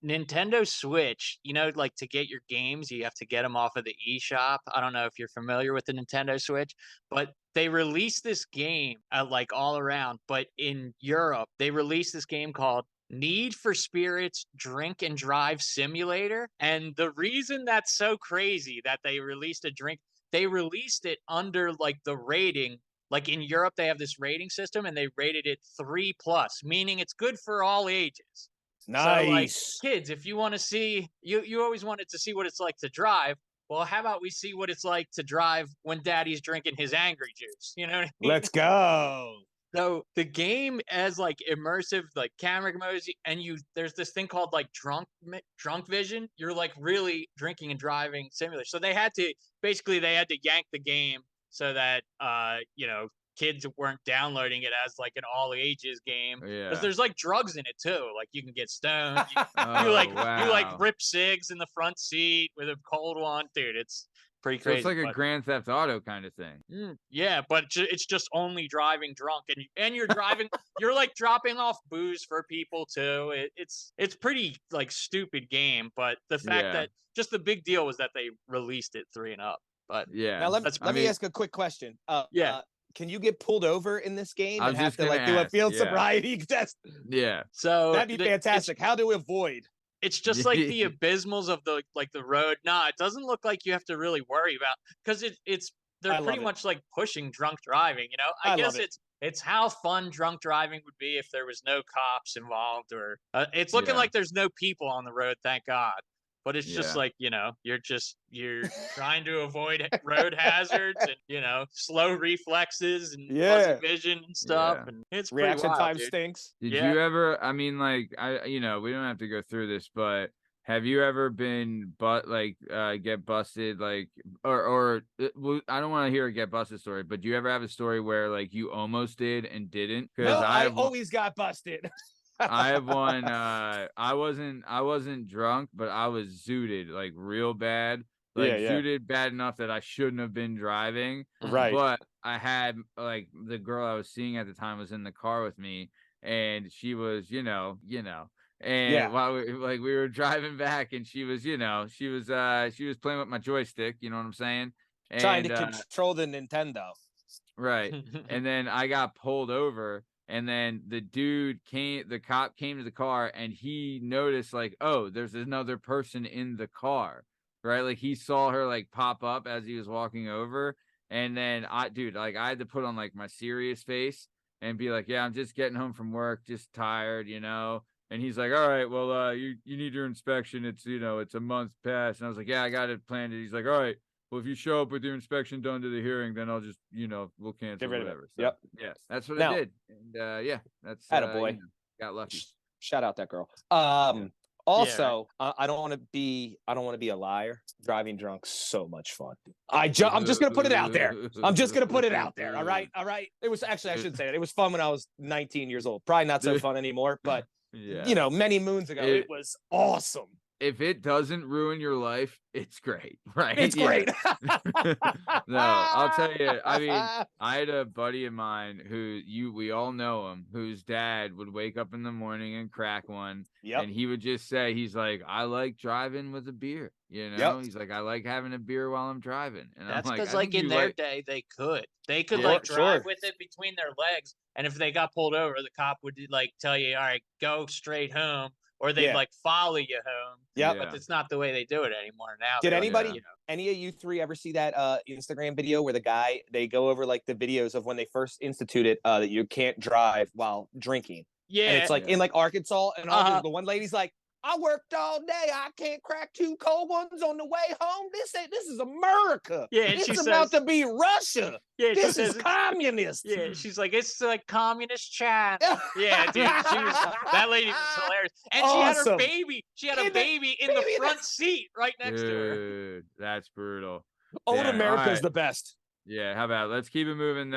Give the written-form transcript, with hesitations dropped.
Nintendo Switch, like to get your games, you have to get them off of the eShop. I don't know if you're familiar with the Nintendo Switch, but they released this game like all around. But in Europe, they released this game called Need for Spirits Drink and Drive Simulator. And the reason that's so crazy that they released it under like the rating. Like in Europe, they have this rating system and they rated it 3 plus, meaning it's good for all ages. So, like, Nice. kids, if you wanna see you always wanted to see what it's like to drive, well, how about we see what it's like to drive when daddy's drinking his angry juice, you know what I mean? Let's go. So, the game has, like, immersive, like, camera modes, and there's this thing called, like, drunk vision. You're, like, really drinking and driving simulator. So, they had to yank the game so that, kids weren't downloading it as, like, an all ages game. Because Yeah. there's like drugs in it too. Like you can get stoned. Oh, You like wow. rip cigs in the front seat with a cold one, dude. It's pretty So it's crazy. like a But Grand Theft Auto kind of thing. yeah, but it's just only driving drunk, and you're driving. You're like dropping off booze for people too. It's pretty like stupid game, but the fact Yeah. that just the big deal was that they released it 3 and up. But Yeah. Now That's let me ask a quick question. Yeah. Can you get pulled over in this game I and was have just to like gonna do a ask, field yeah. sobriety test? Yeah. so That'd be fantastic. How to avoid? It's just like the abysmals of the road. Nah, it doesn't look like you have to really worry about because they're I pretty love it. much like pushing drunk driving. I I guess love it. it's how fun drunk driving would be if there was no cops involved, or it's looking Yeah. like there's no people on the road. Thank God. But it's just Yeah. like you're trying to avoid road hazards and slow reflexes and Yeah. fuzzy vision and stuff, Yeah. and it's pretty Reaction wild, time dude. stinks. Did Yeah. you ever, I mean, like, we don't have to go through this, but have you ever been, get busted, like, well, I don't want to hear a get busted story, but do you ever have a story where, like, you almost did and didn't? Because No, I have always got busted. I have one. I wasn't drunk, but I was zooted like real bad. Like Yeah. zooted bad enough that I shouldn't have been driving. Right. But I had like the girl I was seeing at the time was in the car with me, and she was, and Yeah. while we were driving back, and she was playing with my joystick. You know what I'm saying? Trying And to control the Nintendo. right. And then I got pulled over, and then the cop came to the car, and he noticed like, oh, there's another person in the car, right? Like he saw her like pop up as he was walking over. And then I had to put on like my serious face and be like, yeah, I'm just getting home from work, just tired, And he's like, all right, well, you need your inspection. It's, it's a month past. And I was like, yeah, I got it planned. And he's like, all right, well, if you show up with your inspection done to the hearing, then I'll just, we'll cancel Get rid of it. whatever. So, Yep. yeah, that's what Now- I did. And yeah, that's Attaboy. got lucky. Shout out that girl. Also, I don't want to be a liar. Driving drunk, so much fun. I'm just gonna put it out there. I'm just gonna put it out there. All right. It was actually, I shouldn't say that. It was fun when I was 19 years old. Probably not so fun anymore, but Yeah. many moons ago, it was awesome. If it doesn't ruin your life, it's great, right? It's Yeah. great. No, I'll tell you. I mean, I had a buddy of mine we all know him, whose dad would wake up in the morning and crack one. Yep. And he would just say, he's like, I like driving with a beer. Yep. He's like, I like having a beer while I'm driving. And That's I'm like, because, I like, think in you their like. day, they could Yeah, like drive sure. with it between their legs, and if they got pulled over, the cop would like tell you, all right, go straight home, or they'd Yeah. like follow you home. Yep. But it's not the way they do it anymore now. Did They're like, anybody, any of you three ever see that Instagram video where they go over like the videos of when they first instituted that you can't drive while drinking? yeah, And it's like in like Arkansas, and Uh-huh. the one lady's like, I worked all day. I can't crack 2 cold ones on the way home. This is America. Yeah, and she It's about says- to be Russia. yeah, she This says is it's- communist. Yeah, she's like, it's like communist China. Yeah, dude, that lady was hilarious, and she had her Awesome. baby. She had a In the- baby in the baby in the- front seat right next to her. Dude, that's brutal. Old Yeah, America's alright. the best. Yeah, how about let's keep it moving though.